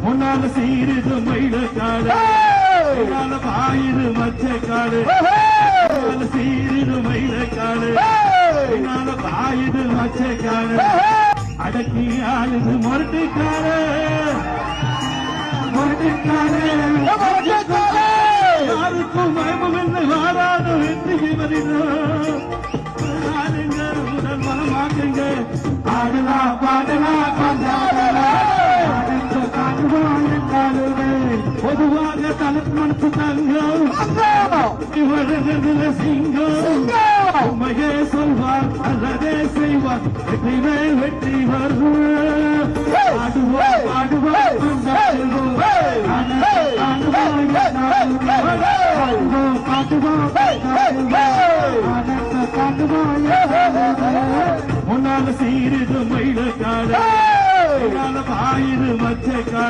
முன்னால சீருது மயிலக்காடு முன்னால பாயுது மச்சக்காடு முன்னால சீருது மயிலக்காடு முன்னால பாயுது மச்சக்காடு அடக்கி ஆளுது முரட்டுக்காடு யாருக்கும் பயமும் இல்லை வாராத வெற்றி செய்வதில்லை முதல் மனமாக்குங்க ஆடலாம் பாடலாம் பொதுவாக தனக்கு மனசு தங்கம் சிங்கம் உண்மையே சொல்வார் அல்லதே செய்வார் வெற்றி மேல் வெற்றி வரும் ஆடுவோம் ஆடுவோம் முன்னால சீருது மயிலக்காடு முன்னால பாயுது மச்சக்காடு